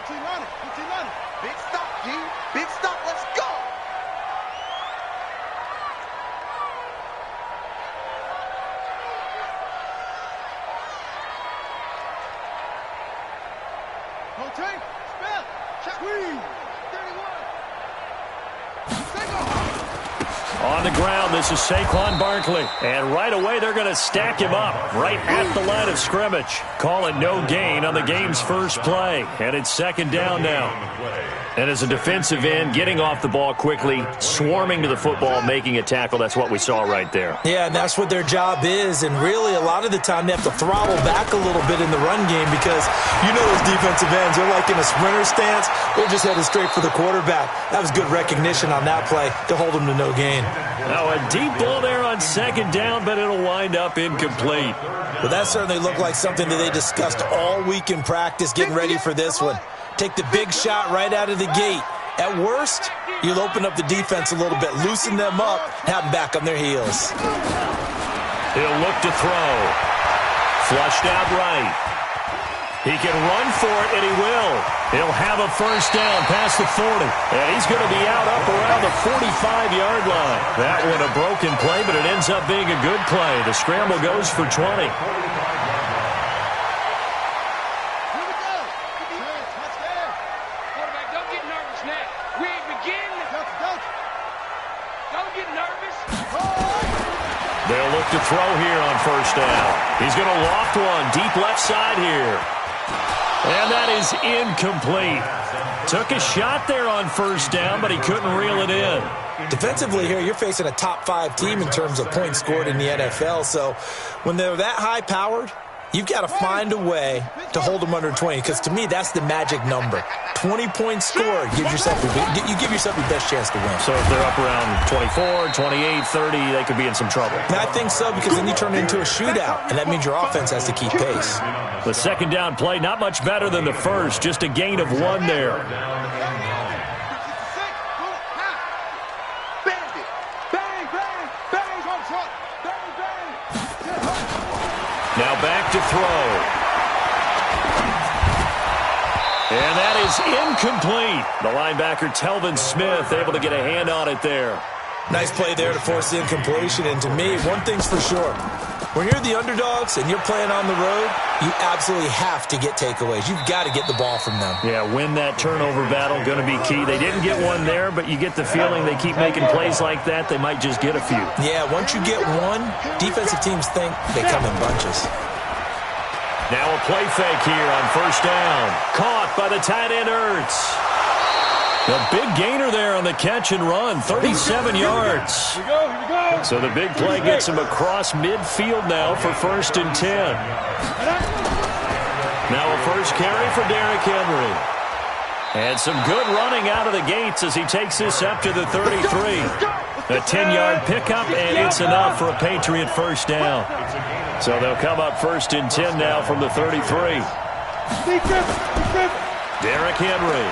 Big stop, G. Big stop. Let's go. Rotate. Spell. Check. 31. On the ground, this is Saquon Barkley. And right away, they're going to stack him up right at the line of scrimmage. Call it no gain on the game's first play. And it's second down now. And as a defensive end, getting off the ball quickly, swarming to the football, making a tackle, that's what we saw right there. Yeah, and that's what their job is. And really, a lot of the time, they have to throttle back a little bit in the run game because you know those defensive ends, they're like in a sprinter stance. They're just headed straight for the quarterback. That was good recognition on that play to hold them to no gain. Now a deep ball there on second down, but it'll wind up incomplete. Well, that certainly looked like something that they discussed all week in practice, getting ready for this one. Take the big shot right out of the gate. At worst, you'll open up the defense a little bit, loosen them up, have them back on their heels. He'll look to throw. Flushed out right. He can run for it, and he will. He'll have a first down past the 40. And he's going to be out up around the 45-yard line. That one a broken play, but it ends up being a good play. The scramble goes for 20. They'll look to throw here on first down. He's going to loft one deep left side here. And that is incomplete. Took a shot there on first down, but he couldn't reel it in. Defensively here, you're facing a top-5 team in terms of points scored in the NFL. So when they're that high-powered, you've got to find a way to hold them under 20, because to me, that's the magic number. 20 points scored, you give yourself your best chance to win. So if they're up around 24, 28, 30, they could be in some trouble. And I think so, because then you turn it into a shootout, and that means your offense has to keep pace. The second down play, not much better than the first, just a gain of 1 there. Now back to throw. And that is incomplete. The linebacker, Telvin Smith, able to get a hand on it there. Nice play there to force the incompletion. And to me, one thing's for sure. When you're the underdogs and you're playing on the road, you absolutely have to get takeaways. You've got to get the ball from them. Yeah, win that turnover battle, going to be key. They didn't get one there, but you get the feeling they keep making plays like that, they might just get a few. Yeah, once you get one, defensive teams think they come in bunches. Now a play fake here on first down. Caught by the tight end, Ertz. The big gainer there on the catch and run, 37 yards. Here we go. So the big play gets him across midfield now for 1st and 10. Now a first carry for Derrick Henry. And some good running out of the gates as he takes this up to the 33. A 10-yard pickup, and it's enough for a Patriot first down. So they'll come up 1st and 10 now from the 33. Derrick Henry.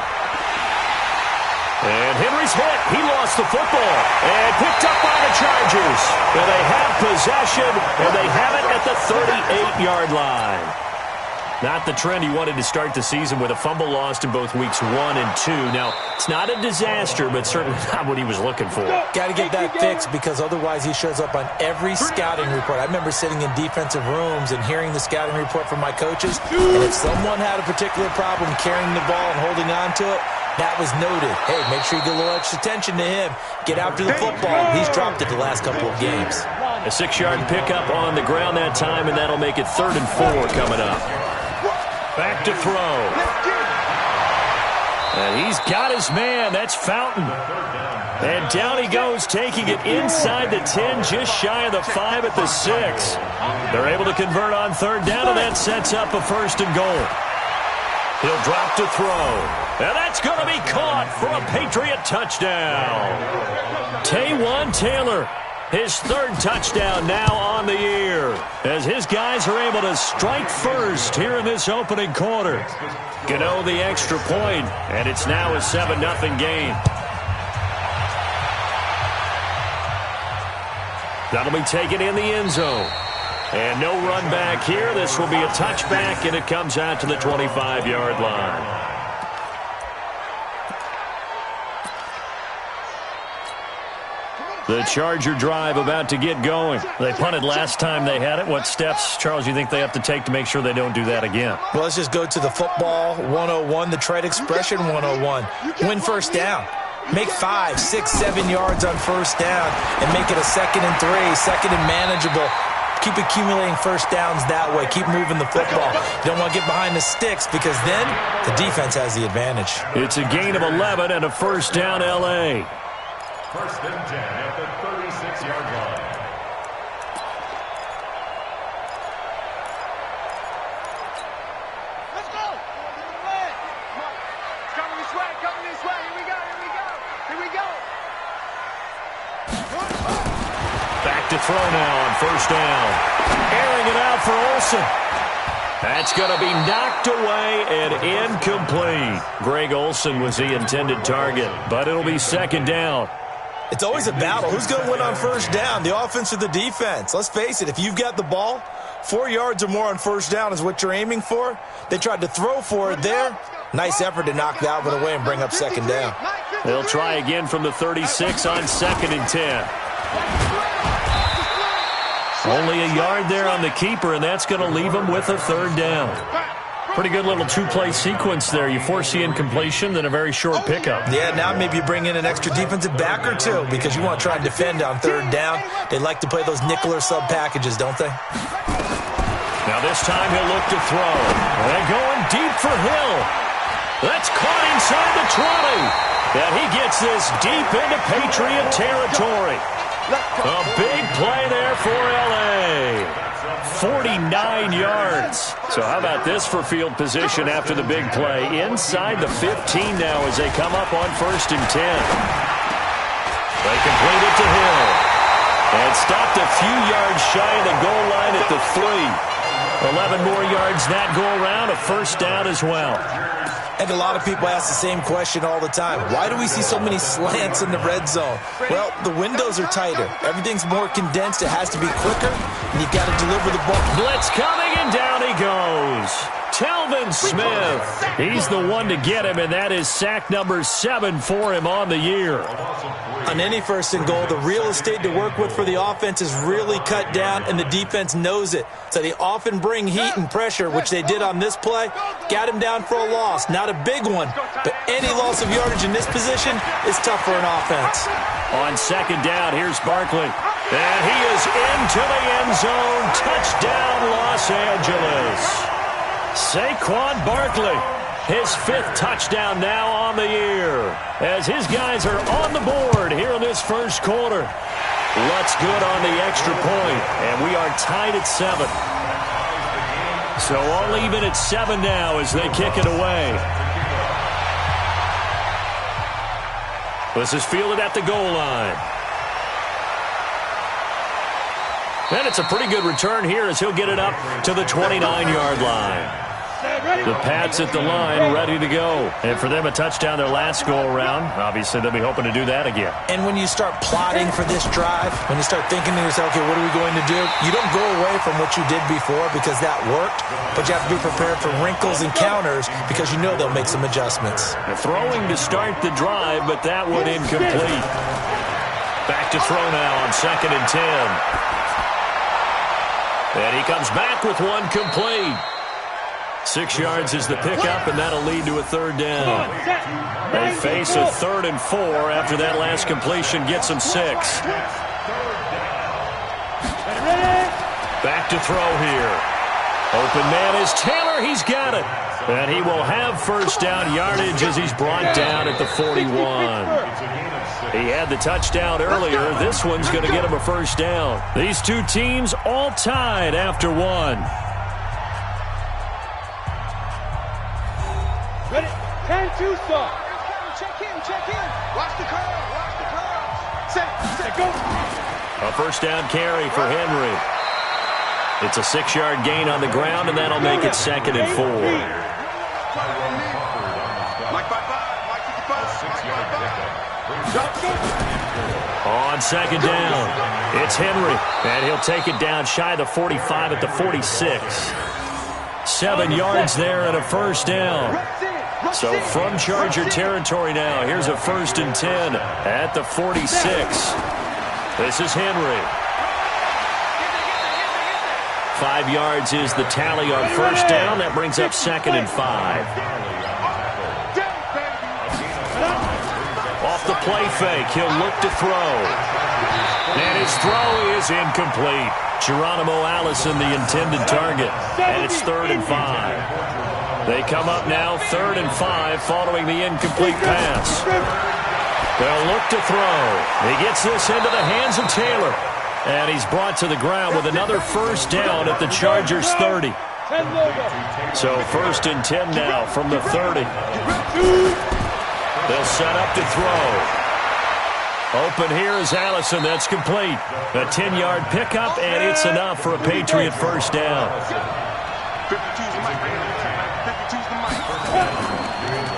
And Henry's hit. He lost the football. And picked up by the Chargers. And they have possession, and they have it at the 38-yard line. Not the trend he wanted to start the season with a fumble lost in both weeks 1 and 2. Now, it's not a disaster, but certainly not what he was looking for. Got to get that fixed, because otherwise he shows up on every scouting report. I remember sitting in defensive rooms and hearing the scouting report from my coaches, and if someone had a particular problem carrying the ball and holding on to it, that was noted. Hey, make sure you get a little extra attention to him. Get after the football. He's dropped it the last couple of games. A 6-yard pickup on the ground that time, and that'll make it 3rd and 4 coming up. Back to throw. And he's got his man. That's Fountain. And down he goes, taking it inside the 10, just shy of the 5 at the 6. They're able to convert on 3rd down, and that sets up a 1st and goal. He'll drop to throw. And that's going to be caught for a Patriot touchdown. Taywan Taylor, his 3rd touchdown now on the year, as his guys are able to strike first here in this opening quarter. Gano the extra point, and it's now a 7-0 game. That'll be taken in the end zone. And no run back here. This will be a touchback, and it comes out to the 25-yard line. The Charger drive about to get going. They punted last time they had it. What steps, Charles, do you think they have to take to make sure they don't do that again? Well, let's just go to the football 101, the trade expression 101. Win first down. Make 5, 6, 7 yards on first down and make it a 2nd and 3, 2nd and manageable. Keep accumulating first downs that way. Keep moving the football. You don't want to get behind the sticks because then the defense has the advantage. It's a gain of 11 and a first down, L.A. First and 10 at the 36-yard line. Let's go. Coming this way. Coming this way. Here we go. Here we go. Here we go. Back to throw now on first down. Airing it out for Olsen. That's going to be knocked away and incomplete. Greg Olsen was the intended target, but it'll be second down. It's always a battle. Who's going to win on first down, the offense or the defense? Let's face it, if you've got the ball, 4 yards or more on first down is what you're aiming for. They tried to throw for it there. Nice effort to knock that one away and bring up second down. They'll try again from the 36 on 2nd and 10. Only a yard there on the keeper, and that's going to leave them with a third down. Pretty good little two-play sequence there. You force the incompletion, then a very short pickup. Yeah, now maybe you bring in an extra defensive back or two because you want to try and defend on third down. They like to play those nickel or sub packages, don't they? Now this time he'll look to throw. They're going deep for Hill. That's caught inside the 20. And he gets this deep into Patriot territory. A big play there for L.A. 49 yards. So how about this for field position after the big play? Inside the 15 now as they come up on 1st and 10. They complete it to Hill. And stopped a few yards shy of the goal line at the 3. 11 more yards that go around, a first down as well. And a lot of people ask the same question all the time. Why do we see so many slants in the red zone? Well, the windows are tighter. Everything's more condensed. It has to be quicker, and you've got to deliver the ball. Blitz coming, and down he goes. Telvin Smith. He's the one to get him, and that is sack number 7 for him on the year. On any 1st and goal, the real estate to work with for the offense is really cut down, and the defense knows it. So they often bring heat and pressure, which they did on this play. Got him down for a loss. Not a big one, but any loss of yardage in this position is tough for an offense. On second down, here's Barkley. And he is into the end zone. Touchdown, Los Angeles. Saquon Barkley. His 5th touchdown now on the year as his guys are on the board here in this first quarter. Lutz good on the extra point, and we are tied at 7. So all even at 7 now as they kick it away. This is fielded at the goal line. And it's a pretty good return here as he'll get it up to the 29-yard line. The Pats at the line, ready to go. And for them, a touchdown their last go-around. Obviously, they'll be hoping to do that again. And when you start plotting for this drive, when you start thinking to yourself, okay, what are we going to do? You don't go away from what you did before because that worked, but you have to be prepared for wrinkles and counters because you know they'll make some adjustments. Throwing to start the drive, but that one incomplete. Back to throw now on 2nd and 10. And he comes back with one complete. 6 yards is the pickup, and that'll lead to a third down. They face a 3rd and 4 after that last completion gets them 6. Back to throw here. Open man is Taylor. He's got it. And he will have first down yardage as he's brought down at the 41. He had the touchdown earlier. This one's going to get him a first down. These two teams all tied after 1. Ready? 10-2 start. Check in. Watch the curl. Set, go. A first down carry for Henry. It's a 6-yard gain on the ground, and that'll make it 2nd and 4. On second down, it's Henry, and he'll take it down shy of the 45 at the 46. 7 yards there and a first down. So from Charger territory now, here's a 1st and 10 at the 46. This is Henry. 5 yards is the tally on first down. That brings up 2nd and 5. Off the play fake, he'll look to throw. And his throw is incomplete. Geronimo Allison, the intended target. And it's 3rd and 5. They come up now 3rd and 5 following the incomplete pass. They'll look to throw. He gets this into the hands of Taylor. And he's brought to the ground with another first down at the Chargers' 30. So 1st and 10 now from the 30. They'll set up to throw. Open here is Allison. That's complete. A 10-yard pickup, and it's enough for a Patriot first down.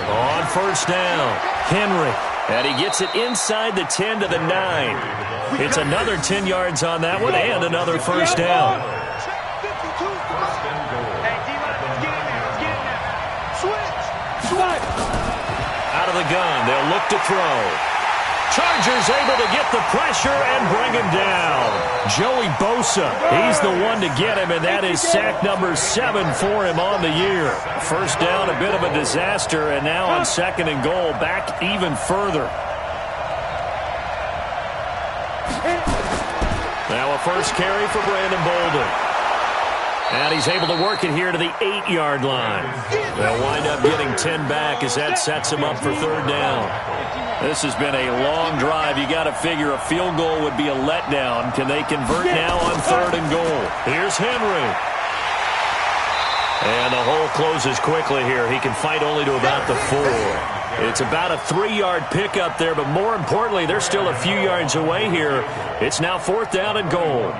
On first down, Henry. And he gets it inside the 10 to the 9. It's another 10 yards on that one and another first down. Out of the gun, they'll look to throw. Chargers able to get the pressure and bring him down. Joey Bosa, he's the one to get him, and that is sack number 7 for him on the year. First down, a bit of a disaster, and now on 2nd and goal, back even further. Now a first carry for Brandon Bolden. And he's able to work it here to the 8-yard line. They'll wind up getting 10 back as that sets him up for 3rd down. This has been a long drive. You got to figure a field goal would be a letdown. Can they convert now on 3rd and goal? Here's Henry. And the hole closes quickly here. He can fight only to about the 4. It's about a 3-yard pickup there, but more importantly, they're still a few yards away here. It's now 4th down and goal.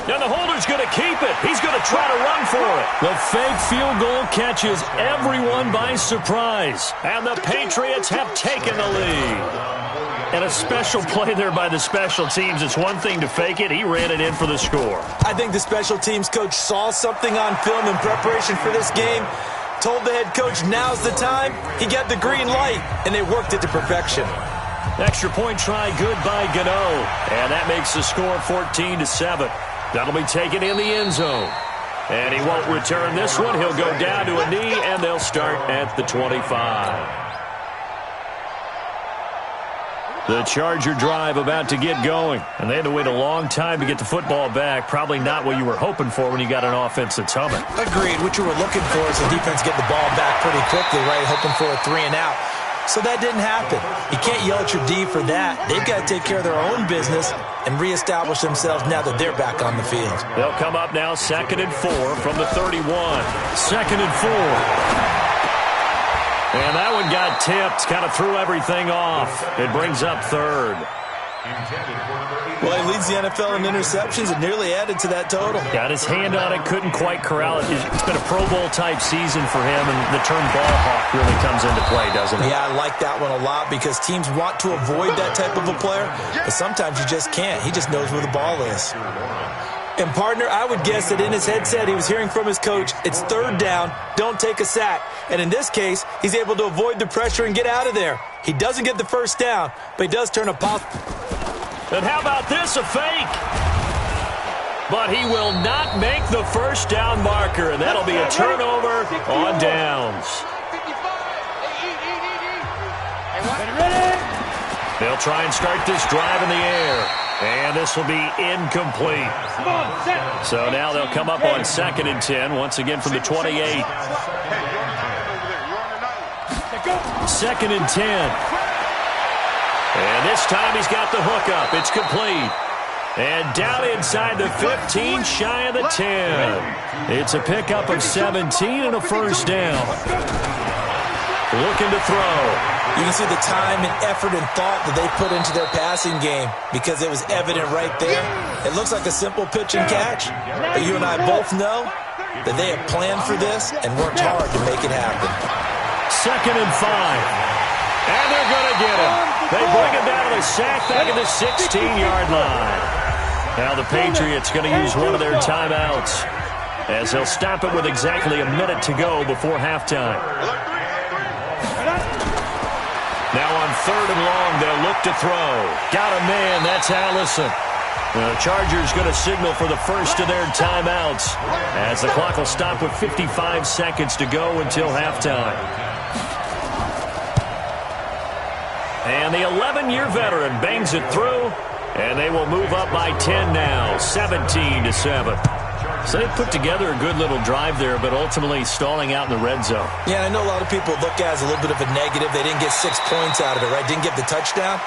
And the holder's going to keep it. He's going to try to run for it. The fake field goal catches everyone by surprise. And the Patriots have taken the lead. And a special play there by the special teams. It's one thing to fake it. He ran it in for the score. I think the special teams coach saw something on film in preparation for this game, told the head coach now's the time. He got the green light, and they worked it to perfection. Extra point try good by Gano. And that makes the score 14-7. That'll be taken in the end zone. And he won't return this one. He'll go down to a knee, and they'll start at the 25. The Charger drive about to get going. And they had to wait a long time to get the football back. Probably not what you were hoping for when you got an offense that's humming. Agreed. What you were looking for is the defense get the ball back pretty quickly, right? Hoping for a 3-and-out. So that didn't happen. You can't yell at your D for that. They've got to take care of their own business and reestablish themselves now that they're back on the field. They'll come up now 2nd and 4 from the 31. 2nd and 4. And that one got tipped, kind of threw everything off. It brings up 3rd. Well, he leads the NFL in interceptions and nearly added to that total. Got his hand on it, couldn't quite corral it. It's been a Pro Bowl-type season for him, and the term ball hawk really comes into play, doesn't it? Yeah, I like that one a lot because teams want to avoid that type of a player, but sometimes you just can't. He just knows where the ball is. And, partner, I would guess that in his headset he was hearing from his coach, it's 3rd down, don't take a sack. And in this case, he's able to avoid the pressure and get out of there. He doesn't get the first down, but he does turn a pop. And how about this, a fake? But he will not make the first down marker, and that'll be a turnover on downs. They'll try and start this drive in the air, and this will be incomplete. So now they'll come up on 2nd and 10, once again from the 28. 2nd and 10. And this time he's got the hookup. It's complete. And down inside the 15, shy of the 10. It's a pickup of 17 and a first down. Looking to throw. You can see the time and effort and thought that they put into their passing game because it was evident right there. It looks like a simple pitch and catch, but you and I both know that they have planned for this and worked hard to make it happen. 2nd and 5. And they're going to get him. They bring him down to the sack back at the 16-yard line. Now the Patriots going to use one of their timeouts as they'll stop it with exactly a minute to go before halftime. Now on 3rd and long. They'll look to throw. Got a man. That's Allison. The Chargers going to signal for the first of their timeouts as the clock will stop with 55 seconds to go until halftime. And the 11-year veteran bangs it through, and they will move up by 10 now, 17-7. So they put together a good little drive there, but ultimately stalling out in the red zone. Yeah, I know a lot of people look at it as a little bit of a negative. They didn't get 6 points out of it, right? Didn't get the touchdown.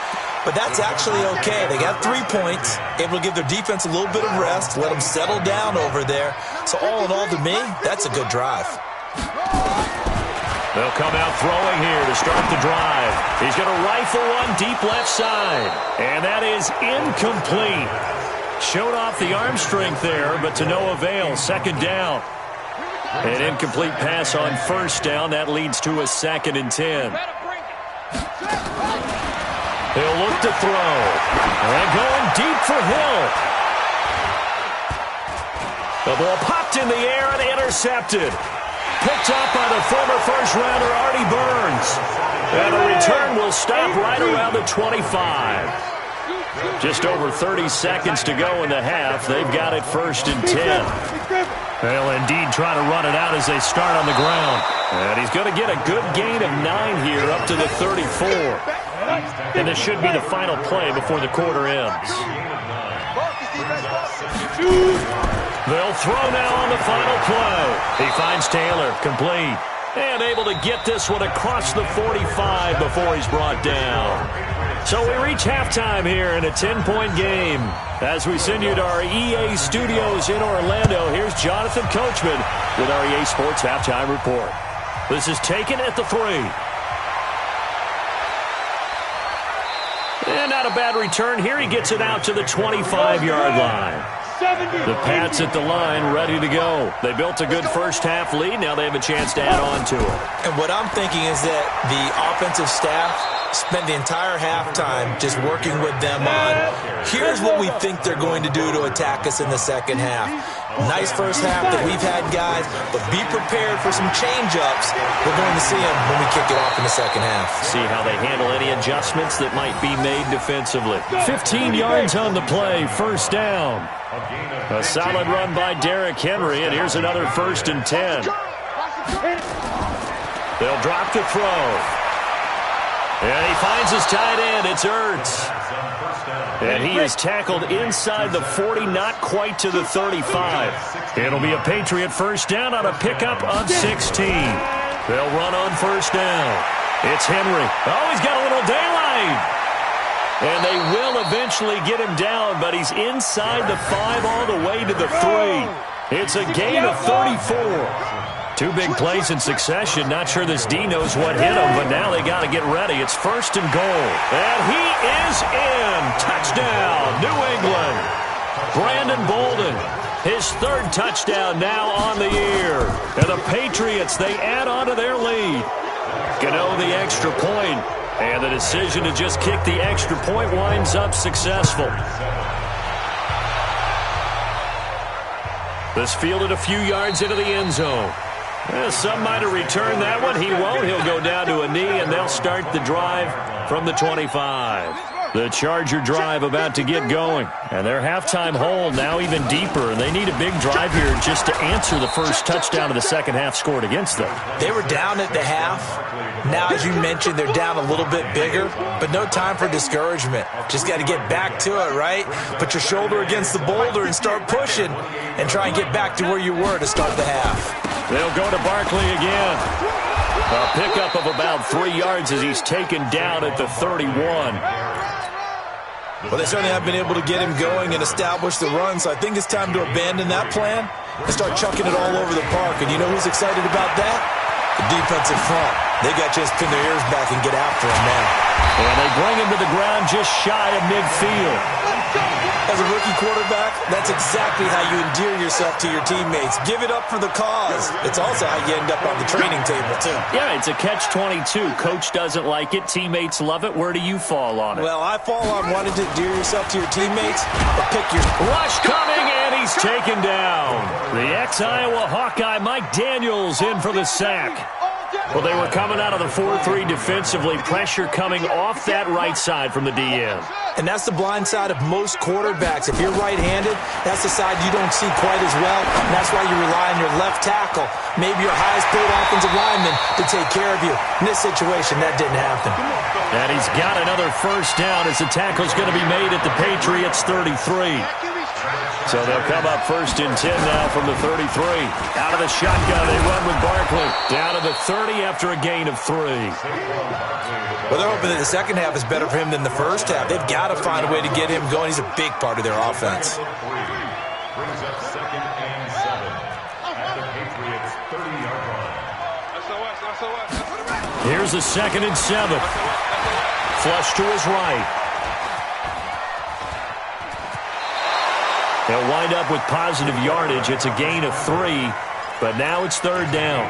But that's actually okay. They got 3 points, able to give their defense a little bit of rest, let them settle down over there. So all in all, to me, that's a good drive. They'll come out throwing here to start the drive. He's going to rifle one deep left side. And that is incomplete. Showed off the arm strength there, but to no avail. 2nd down. An incomplete pass on 1st down. That leads to a 2nd and 10. He'll look to throw. And going deep for Hill. The ball popped in the air and intercepted. Picked up by the former first-rounder Artie Burns. And the return will stop right around the 25. Just over 30 seconds to go in the half. They've got it 1st and 10. They'll indeed try to run it out as they start on the ground. And he's going to get a good gain of 9 here up to the 34. And this should be the final play before the quarter ends. They'll throw now on the final play. He finds Taylor, complete. And able to get this one across the 45 before he's brought down. So we reach halftime here in a 10-point game. As we send you to our EA studios in Orlando, here's Jonathan Coachman with our EA Sports Halftime Report. This is taken at the 3. And not a bad return here. He gets it out to the 25-yard line. The Pats at the line ready to go. They built a good first half lead. Now they have a chance to add on to it. And what I'm thinking is that the offensive staff spent the entire halftime just working with them on, here's what we think they're going to do to attack us in the second half. Nice first half that we've had, guys, but be prepared for some change-ups. We're going to see them when we kick it off in the second half. See how they handle any adjustments that might be made defensively. 15 yards on the play, 1st down. A solid run by Derrick Henry, and here's another 1st and 10. They'll drop to throw. And he finds his tight end. It's Ertz. And he is tackled inside the 40, not quite to the 35. It'll be a Patriot 1st down on a pickup of 16. They'll run on 1st down. It's Henry. Oh, he's got a little daylight. And they will eventually get him down, but he's inside the 5 all the way to the 3. It's a gain of 34. 2 big plays in succession. Not sure this D knows what hit him, but now they got to get ready. It's 1st and goal. And he is in. Touchdown, New England. Brandon Bolden, his 3rd touchdown now on the year. And the Patriots, they add on to their lead. Gano the extra point. And the decision to just kick the extra point winds up successful. This fielded a few yards into the end zone. Well, some might have returned that one. He won't. He'll go down to a knee, and they'll start the drive from the 25. The Charger drive about to get going. And their halftime hole now even deeper. And they need a big drive here just to answer the first touchdown of the second half scored against them. They were down at the half. Now, as you mentioned, they're down a little bit bigger, but no time for discouragement. Just got to get back to it, right? Put your shoulder against the boulder and start pushing and try and get back to where you were to start the half. They'll go to Barkley again. A pickup of about 3 yards as he's taken down at the 31. Well, they certainly have been able to get him going and establish the run, so I think it's time to abandon that plan and start chucking it all over the park. And you know who's excited about that? The defensive front. They got a chance to pin their ears back and get after him now. And they bring him to the ground just shy of midfield. As a rookie quarterback, that's exactly how you endear yourself to your teammates. Give it up for the cause. It's also how you end up on the training table, too. Yeah, it's a catch-22. Coach doesn't like it. Teammates love it. Where do you fall on it? Well, I fall on wanting to endear yourself to your teammates, but pick your... Rush coming, and he's taken down. The ex-Iowa Hawkeye, Mike Daniels, in for the sack. Well, they were coming out of the 4-3 defensively. Pressure coming off that right side from the DN. And that's the blind side of most quarterbacks. If you're right-handed, that's the side you don't see quite as well. And that's why you rely on your left tackle, maybe your highest-paid offensive lineman, to take care of you. In this situation, that didn't happen. And he's got another first down as the tackle's going to be made at the Patriots' 33. So they'll come up 1st and 10 now from the 33. Out of the shotgun, they run with Barkley. Down to the 30 after a gain of 3. Well, they're hoping that the second half is better for him than the first half. They've got to find a way to get him going. He's a big part of their offense. Brings up 2nd and 7 at the Patriots' 30-yard line. Here's the 2nd and 7. Flush to his right. They'll wind up with positive yardage. It's a gain of 3, but now it's 3rd down.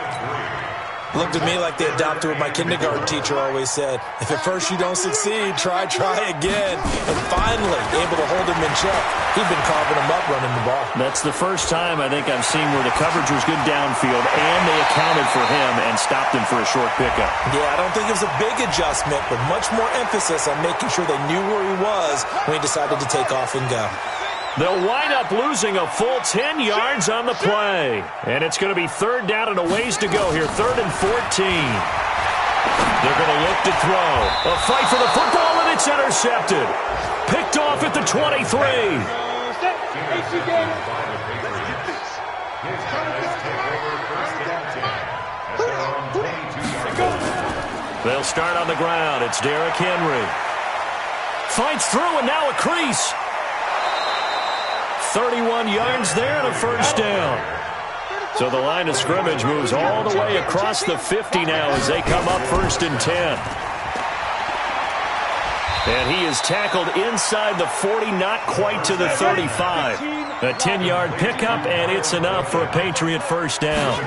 Looked to me like they adopted what my kindergarten teacher always said. If at first you don't succeed, try again. And finally, able to hold him in check. He'd been carving him up running the ball. That's the first time I think I've seen where the coverage was good downfield and they accounted for him and stopped him for a short pickup. Yeah, I don't think it was a big adjustment, but much more emphasis on making sure they knew where he was when he decided to take off and go. They'll wind up losing a full 10 yards on the play. And it's going to be 3rd down and a ways to go here. 3rd and 14. They're going to look to throw. A fight for the football, and it's intercepted. Picked off at the 23. They'll start on the ground. It's Derrick Henry. Fights through, and now a crease. 31 yards there and a first down. So the line of scrimmage moves all the way across the 50 now as they come up 1st and 10. And he is tackled inside the 40, not quite to the 35. A 10-yard pickup, and it's enough for a Patriot first down.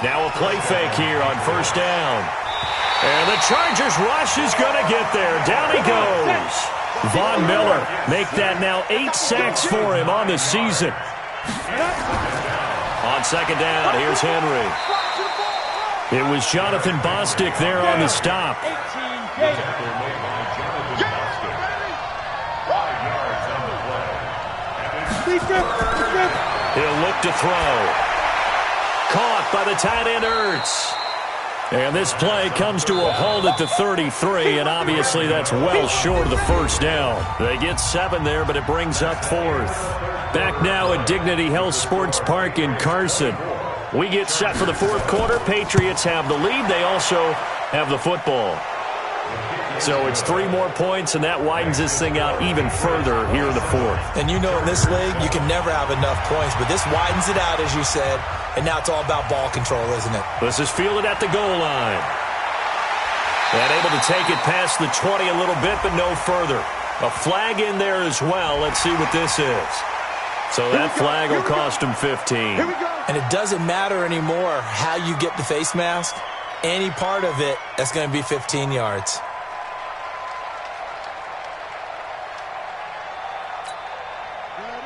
Now a play fake here on 1st down. And the Chargers rush is going to get there. Down he goes. Von Miller make that now 8 sacks for him on the season. On 2nd down, here's Henry. It was Jonathan Bostic there on the stop. He'll look to throw. Caught by the tight end Ertz. And this play comes to a halt at the 33, and obviously that's well short of the first down. They get 7 there, but it brings up 4th. Back now at Dignity Health Sports Park in Carson. We get set for the 4th quarter. Patriots have the lead. They also have the football. So it's 3 more points, and that widens this thing out even further here in the 4th. And you know in this league, you can never have enough points, but this widens it out, as you said, and now it's all about ball control, isn't it? This is fielded at the goal line. And able to take it past the 20 a little bit, but no further. A flag in there as well. Let's see what this is. So that flag will cost him 15. And it doesn't matter anymore how you get the face mask. Any part of it, that's going to be 15 yards.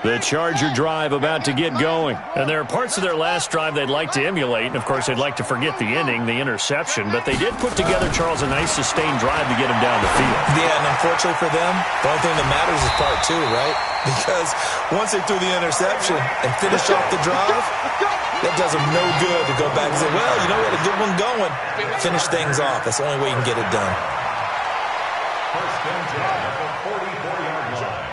The Charger drive about to get going. And there are parts of their last drive they'd like to emulate. And, of course, they'd like to forget the ending, the interception. But they did put together, Charles, a nice sustained drive to get him down the field. Yeah, and unfortunately for them, the only thing that matters is part 2, right? Because once they threw the interception and finished off the drive, that does them no good to go back and say, well, you know, we had a good one going. Finish things off. That's the only way you can get it done. First and 10 at the 44-yard line.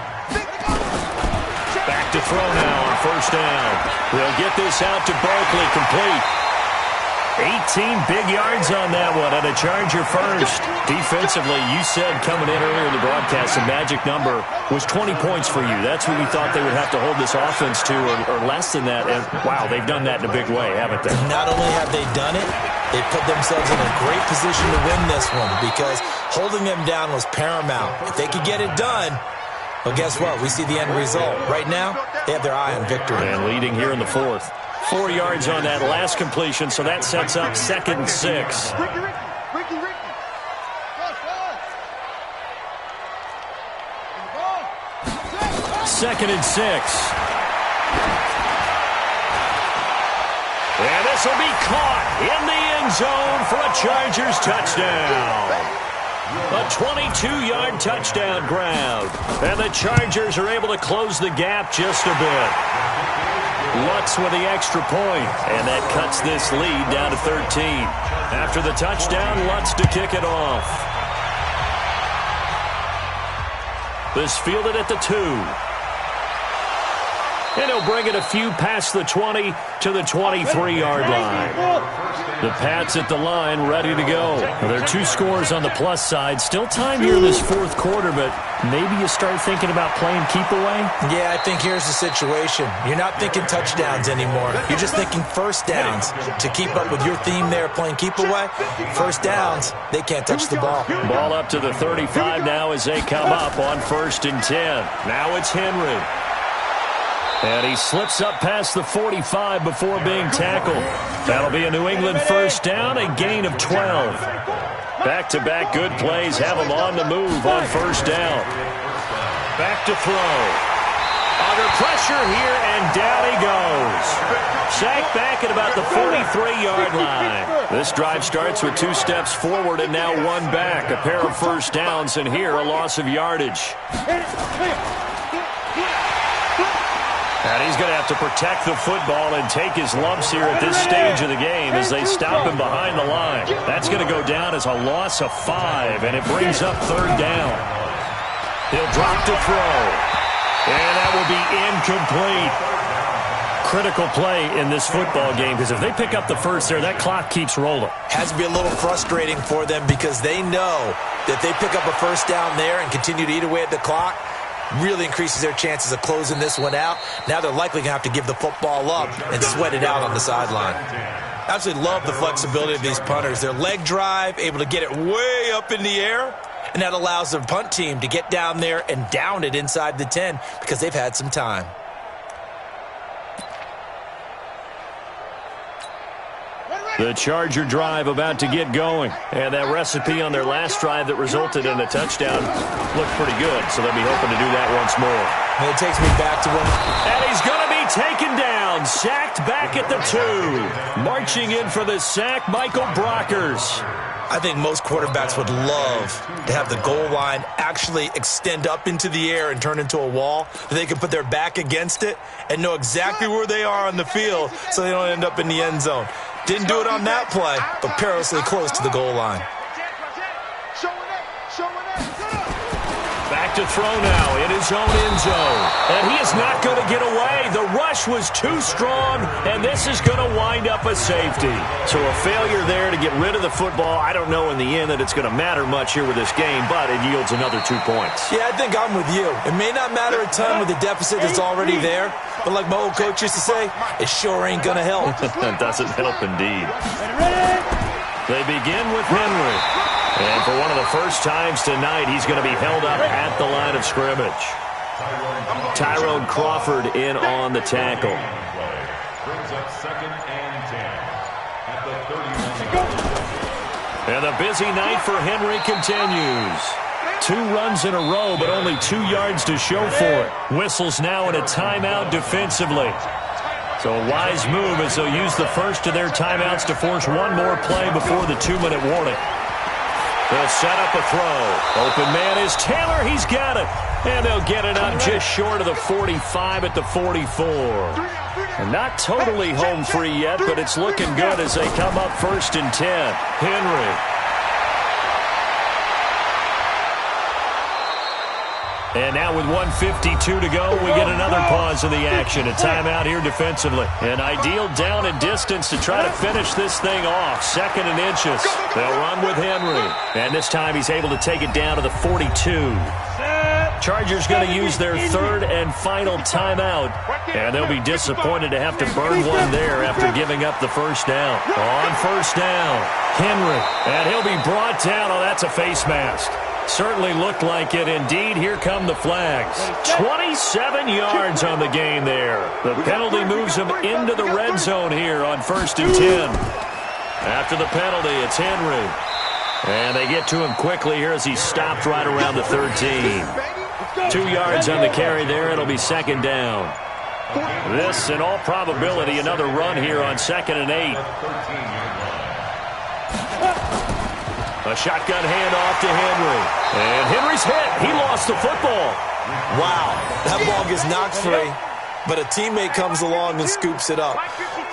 Back to throw now on first down. They'll get this out to Barkley, complete. 18 big yards on that one, and a Charger first. Defensively, you said coming in earlier in the broadcast, the magic number was 20 points for you. That's what we thought they would have to hold this offense to, or less than that. And, wow, they've done that in a big way, haven't they? Not only have they done it, they put themselves in a great position to win this one because holding them down was paramount. If they could get it done, well, guess what? We see the end result. Right now, they have their eye on victory. And leading here in the 4th. 4 yards on that last completion, so that sets up 2nd and 6. Second and 6. And this pass will be caught in the end zone for a Chargers touchdown. A 22-yard touchdown grab. And the Chargers are able to close the gap just a bit. Lutz with the extra point, and that cuts this lead down to 13. After the touchdown, Lutz to kick it off. This fielded at the 2. And he'll bring it a few past the 20 to the 23-yard line. The Pats at the line, ready to go. Well, there are 2 scores on the plus side. Still time here in this fourth quarter, but maybe you start thinking about playing keep away? Yeah, I think here's the situation. You're not thinking touchdowns anymore. You're just thinking first downs. To keep up with your theme there, playing keep away, first downs, they can't touch the ball. Ball up to the 35 now as they come up on 1st and 10. Now it's Henry. And he slips up past the 45 before being tackled. That'll be a New England first down, a gain of 12. Back-to-back good plays have him on the move on first down. Back to throw. Under pressure here, and down he goes. Sacked back at about the 43-yard line. This drive starts with 2 steps forward and now 1 back. A pair of first downs, and here a loss of yardage. And he's going to have to protect the football and take his lumps here at this stage of the game as they stop him behind the line. That's going to go down as a loss of 5, and it brings up 3rd down. He'll drop to throw, and that will be incomplete. Critical play in this football game, because if they pick up the first there, that clock keeps rolling. Has to be a little frustrating for them because they know that they pick up a first down there and continue to eat away at the clock, really increases their chances of closing this one out. Now they're likely going to have to give the football up and sweat it out on the sideline. Absolutely love the flexibility of these punters. Their leg drive, able to get it way up in the air, and that allows the punt team to get down there and down it inside the 10 because they've had some time. The Charger drive about to get going. And that recipe on their last drive that resulted in a touchdown looked pretty good, so they'll be hoping to do that once more. And it takes me back to when... And he's going to be taken down, sacked back at the 2. Marching in for the sack, Michael Brockers. I think most quarterbacks would love to have the goal line actually extend up into the air and turn into a wall. They can put their back against it and know exactly where they are on the field so they don't end up in the end zone. Didn't do it on that play, but perilously close to the goal line. Back to throw now in his own end zone. And he is not going to get away. The rush was too strong, and this is going to wind up a safety. So a failure there to get rid of the football. I don't know in the end that it's going to matter much here with this game, but it yields another 2 points. Yeah, I think I'm with you. It may not matter a ton with the deficit that's already there, but like my old coach used to say, it sure ain't going to help. That doesn't help indeed. They begin with Henry. And for one of the first times tonight, he's going to be held up at the line of scrimmage. Tyrone Crawford in on the tackle. Brings up 2nd and 10 at the 31. And the busy night for Henry continues. 2 runs in a row, but only 2 yards to show for it. Whistles now in a timeout defensively. So a wise move as they'll use the first of their timeouts to force one more play before the 2-minute warning. They'll set up a throw. Open man is Taylor. He's got it. And they'll get it up just short of the 45 at the 44. And not totally home free yet, but it's looking good as they come up 1st and 10. Henry. And now with 1:52 to go, we get another pause in the action. A timeout here defensively. An ideal down and distance to try to finish this thing off. 2nd and inches. They'll run with Henry. And this time he's able to take it down to the 42. Chargers going to use their 3rd and final timeout. And they'll be disappointed to have to burn one there after giving up the first down. On first down, Henry. And he'll be brought down. Oh, that's a face mask. Certainly looked like it. Indeed, here come the flags. 27 yards on the game there. The penalty moves him into the red zone here on 1st and 10. After the penalty, it's Henry. And they get to him quickly here as he stopped right around the 13. 2 yards on the carry there. It'll be 2nd down. This, in all probability, another run here on 2nd and 8. A shotgun handoff to Henry. And Henry's hit. He lost the football. Wow, that ball gets knocked free, but a teammate comes along and scoops it up.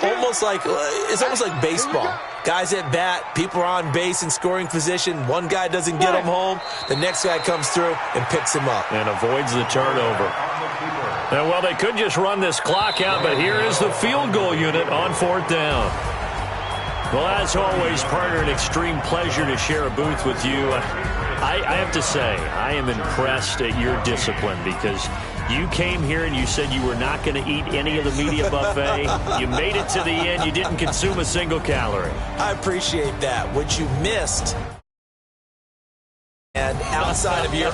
It's almost like baseball. Guys at bat, people are on base in scoring position. One guy doesn't get him home. The next guy comes through and picks him up. And avoids the turnover. And, well, they could just run this clock out, but here is the field goal unit on 4th down. Well, as always, partner, an extreme pleasure to share a booth with you. I have to say, I am impressed at your discipline because you came here and you said you were not going to eat any of the media buffet. You made it to the end. You didn't consume a single calorie. I appreciate that. What you missed, and outside of your